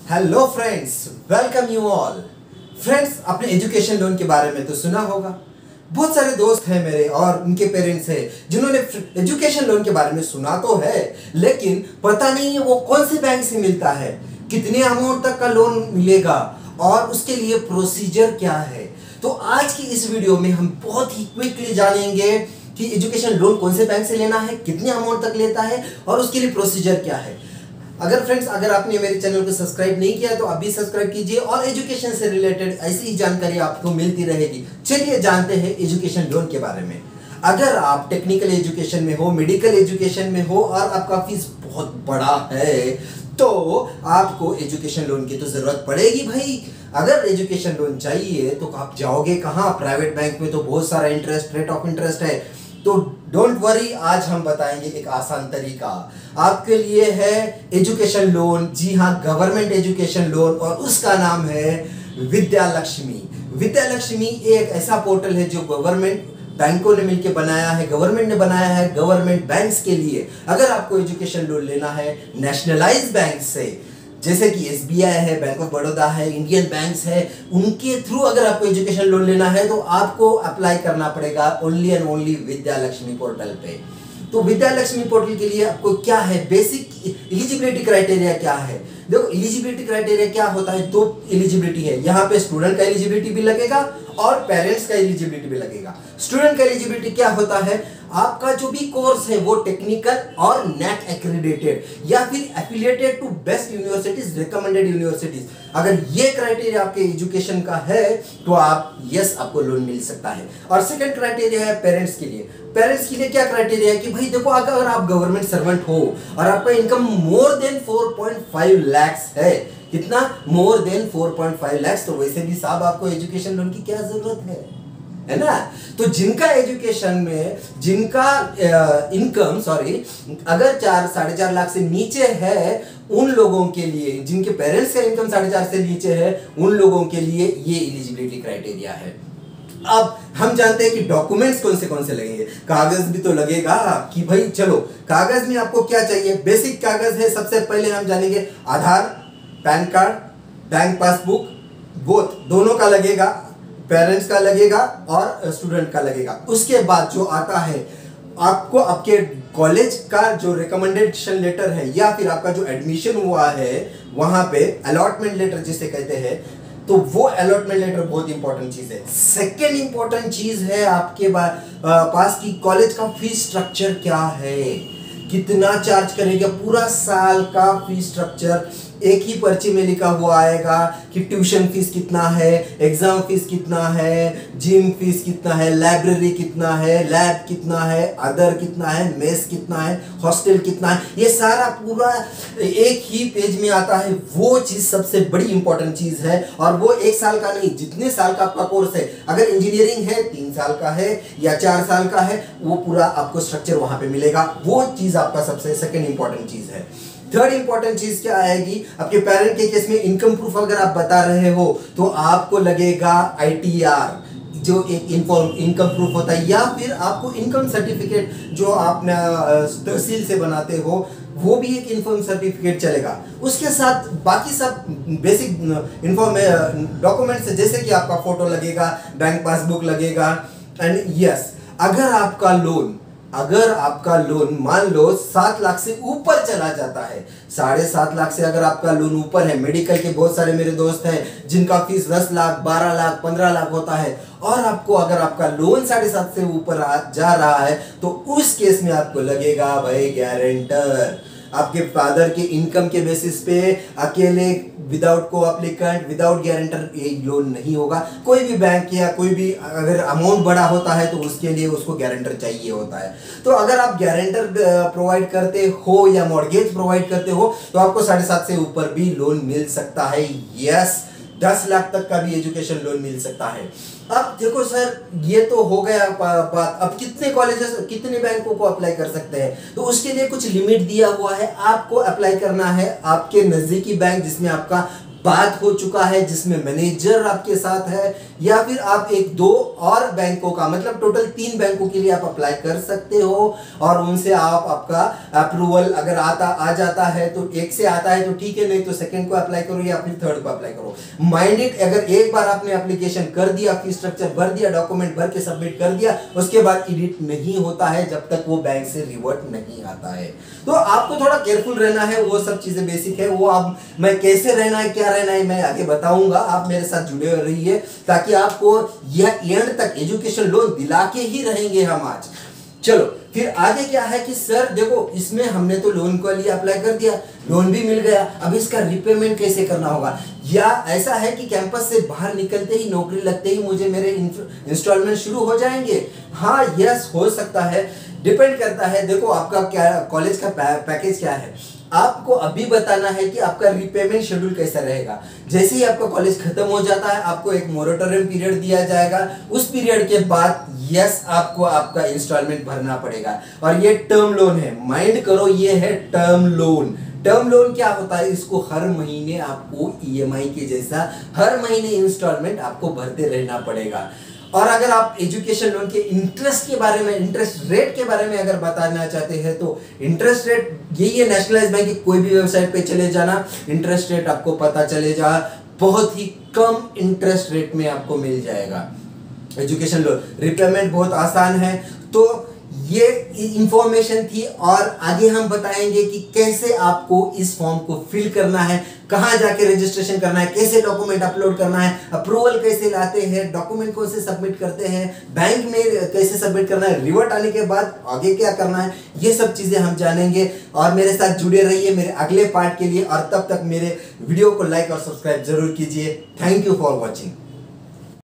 Hello friends, welcome you all. Friends, आपने education loan के बारे में तो सुना होगा। बहुत सारे दोस्त हैं मेरे और उनके पेरेंट्स हैं जिन्होंने एजुकेशन लोन के बारे में सुना तो है, लेकिन पता नहीं है वो कौन से बैंक से मिलता है, कितने अमाउंट तक का लोन मिलेगा और उसके लिए प्रोसीजर क्या है। तो आज की इस वीडियो में हम बहुत ही क्विकली जानेंगे कि एजुकेशन लोन कौन से बैंक से लेना है, कितने अमाउंट तक लेता है और उसके लिए प्रोसीजर क्या है। अगर आपने मेरे चैनल को सब्सक्राइब नहीं किया तो अभी सब्सक्राइब कीजिए और एजुकेशन से रिलेटेड ऐसी ही जानकारी आपको मिलती रहेगी। चलिए जानते हैं एजुकेशन लोन के बारे में। अगर आप टेक्निकल एजुकेशन में हो, मेडिकल एजुकेशन में हो और आपका फीस बहुत बड़ा है तो आपको एजुकेशन लोन की तो जरूरत पड़ेगी भाई। अगर एजुकेशन लोन चाहिए तो आप जाओगे कहाँ? प्राइवेट बैंक में तो बहुत सारा रेट ऑफ इंटरेस्ट है। तो डोंट वरी, आज हम बताएंगे एक आसान तरीका आपके लिए है एजुकेशन लोन। जी हाँ, गवर्नमेंट एजुकेशन लोन, और उसका नाम है विद्या लक्ष्मी। विद्या लक्ष्मी एक ऐसा पोर्टल है जो गवर्नमेंट बैंकों ने मिलकर बनाया है, गवर्नमेंट ने बनाया है गवर्नमेंट बैंक्स के लिए। अगर आपको एजुकेशन लोन लेना है नेशनलाइज बैंक से, जैसे कि SBI है, बैंक ऑफ बड़ौदा है, इंडियन बैंक्स है, उनके थ्रू अगर आपको एजुकेशन लोन लेना है तो आपको अप्लाई करना पड़ेगा only and only Vidya Lakshmi portal पे। तो विद्या लक्ष्मी पोर्टल के लिए आपको क्या है, बेसिक एलिजिबिलिटी क्राइटेरिया क्या है। देखो, एलिजिबिलिटी क्राइटेरिया क्या होता है, दो एलिजिबिलिटी है यहाँ पे। स्टूडेंट का एलिजिबिलिटी भी लगेगा और पेरेंट्स का एलिजिबिलिटी भी लगेगा। स्टूडेंट का एलिजिबिलिटी क्या होता है, आपका जो भी कोर्स है वो टेक्निकल और NAC एक्रेडिटेड या फिर affiliated to best universities, recommended universities. अगर ये क्राइटेरिया आपके एजुकेशन का है तो आप आपको लोन मिल सकता है। और सेकंड क्राइटेरिया है पेरेंट्स के लिए। पेरेंट्स के लिए क्या क्राइटेरिया है कि भाई देखो, अगर आप गवर्नमेंट सर्वेंट हो और आपका इनकम मोर देन 4.5 लाख है, कितना? मोर देन 4.5 लाख, तो वैसे भी साहब आपको एजुकेशन लोन की क्या जरूरत है ना। तो जिनका एजुकेशन में जिनका इनकम अगर 4-4.5 लाख से नीचे है, उन लोगों के लिए, जिनके पेरेंट्स का इनकम 4.5 से नीचे है, उन लोगों के लिए ये एलिजिबिलिटी क्राइटेरिया है। अब हम जानते हैं कि डॉक्यूमेंट्स कौन से लगेंगे। कागज भी तो लगेगा कि भाई चलो, कागज में आपको क्या चाहिए? बेसिक कागज है। सबसे पहले हम जानेंगे आधार, पैन कार्ड, बैंक पासबुक, दोनों का लगेगा, पेरेंट्स का लगेगा और स्टूडेंट का लगेगा। उसके बाद जो आता है, आपको आपके कॉलेज का जो रिकमेंडेशन लेटर है या फिर आपका जो एडमिशन हुआ है वहां पे अलॉटमेंट लेटर जिसे कहते हैं, तो वो अलॉटमेंट लेटर बहुत इंपॉर्टेंट चीज है। सेकेंड इंपॉर्टेंट चीज है आपके पास की कॉलेज का फीस स्ट्रक्चर क्या है, कितना चार्ज करेगा, पूरा साल का फीस स्ट्रक्चर एक ही पर्ची में लिखा हुआ आएगा कि ट्यूशन फीस कितना है, एग्जाम फीस कितना है, जिम फीस कितना है, लाइब्रेरी कितना है, लैब कितना है, अदर कितना है, मेस कितना है, हॉस्टल कितना है, ये सारा पूरा एक ही पेज में आता है। वो चीज सबसे बड़ी इंपॉर्टेंट चीज है। और वो 1 साल का नहीं, जितने साल का आपका कोर्स है, अगर इंजीनियरिंग है 3 साल का है या 4 साल का है, वो पूरा आपको स्ट्रक्चर वहां पे मिलेगा। वो चीज आपका सबसे सेकेंड इंपॉर्टेंट चीज है। थर्ड इंपॉर्टेंट चीज क्या आएगी, आपके पेरेंट के केस में इनकम प्रूफ अगर आप बता रहे हो तो आपको लगेगा ITR, जो एक इनकम प्रूफ होता है, या फिर आपको इनकम सर्टिफिकेट जो आप तहसील से बनाते हो वो भी एक इनकम सर्टिफिकेट चलेगा। उसके साथ बाकी सब बेसिक डॉक्यूमेंट्स जैसे कि आपका फोटो लगेगा, बैंक पासबुक लगेगा। एंड यस, अगर आपका लोन मान लो 7 लाख से ऊपर चला जाता है, 7.5 लाख से अगर आपका लोन ऊपर है, मेडिकल के बहुत सारे मेरे दोस्त हैं जिनका फीस 10 लाख, 12 लाख, 15 लाख होता है, और आपको अगर आपका लोन 7.5 से ऊपर जा रहा है तो उस केस में आपको लगेगा भाई गारंटर। आपके फादर के इनकम के बेसिस पे अकेले विदाउट को एप्लीकेंट, विदाउट गारंटर ये लोन नहीं होगा। कोई भी बैंक या कोई भी अगर अमाउंट बड़ा होता है तो उसके लिए उसको गारंटर चाहिए होता है। तो अगर आप गारंटर प्रोवाइड करते हो या मॉर्गेज प्रोवाइड करते हो तो आपको 7.5 से ऊपर भी लोन मिल सकता है। यस, 10 लाख तक का भी एजुकेशन लोन मिल सकता है। अब देखो सर, ये तो हो गया बात। अब कितने कॉलेजेस, कितने बैंकों को अप्लाई कर सकते हैं, तो उसके लिए कुछ लिमिट दिया हुआ है। आपको अप्लाई करना है आपके नजदीकी बैंक जिसमें आपका बात हो चुका है, जिसमें मैनेजर आपके साथ है, या फिर आप एक दो और बैंकों का मतलब टोटल 3 बैंकों के लिए आप अप्लाई कर सकते हो और उनसे आप आपका अप्रूवल अगर आ जाता है तो एक से आता है तो ठीक है, नहीं तो सेकंड को अप्लाई करो या फिर थर्ड को अप्लाई करो। माइंडेड, अगर एक बार आपने एप्लीकेशन कर दिया, फीस स्ट्रक्चर भर दिया, डॉक्यूमेंट भर के सबमिट कर दिया, उसके बाद एडिट नहीं होता है जब तक वो बैंक से रिवर्ट नहीं आता है। तो आपको थोड़ा केयरफुल रहना है, वो सब चीजें बेसिक है, वो आप मैं कैसे रहना है क्या रहना है मैं आगे बताऊंगा। आप मेरे साथ जुड़े रहिए ताकि आपको यह एंड तक एजुकेशन लोन दिला के ही रहेंगे हम आज। चलो फिर आगे क्या है कि सर देखो इसमें हमने तो लोन के लिए अप्लाई कर दिया, लोन भी मिल गया, अब इसका रिपेमेंट कैसे करना होगा, या ऐसा है कि कैंपस से बाहर निकलते ही नौकरी लगते ही मुझे मेरे इंस्टॉलमेंट शुरू हो जाएंगे। हाँ यस हो सकता है, डिपेंड करता है। देखो आपका क्या कॉलेज का पैकेज क्या है, आपको अभी बताना है कि आपका रिपेमेंट शेड्यूल कैसा रहेगा। जैसे ही आपका कॉलेज खत्म हो जाता है आपको एक मोरेटोरियम पीरियड दिया जाएगा, उस पीरियड के बाद यस आपको आपका इंस्टॉलमेंट भरना पड़ेगा और ये टर्म लोन है, माइंड करो ये है टर्म लोन। टर्म लोन क्या होता है, इसको हर महीने आपको ईएमआई के जैसा हर महीने इंस्टॉलमेंट आपको भरते रहना पड़ेगा। और अगर आप एजुकेशन लोन के इंटरेस्ट के बारे में, इंटरेस्ट रेट के बारे में अगर बताना चाहते हैं तो इंटरेस्ट रेट यही है, नेशनलाइज बैंक की कोई भी वेबसाइट पे चले जाना, इंटरेस्ट रेट आपको पता चलेगा, बहुत ही कम इंटरेस्ट रेट में आपको मिल जाएगा एजुकेशन लोन। रिपेमेंट बहुत आसान है। तो ये इंफॉर्मेशन थी और आगे हम बताएंगे कि कैसे आपको इस फॉर्म को फिल करना है, कहां जाके रजिस्ट्रेशन करना है, कैसे डॉक्यूमेंट अपलोड करना है, अप्रूवल कैसे लाते हैं, डॉक्यूमेंट कौन से सबमिट करते हैं, बैंक में कैसे सबमिट करना है, रिवर्ट आने के बाद आगे क्या करना है, ये सब चीजें हम जानेंगे। और मेरे साथ जुड़े रहिए मेरे अगले पार्ट के लिए और तब तक मेरे वीडियो को लाइक और सब्सक्राइब जरूर कीजिए। Thank you for watching.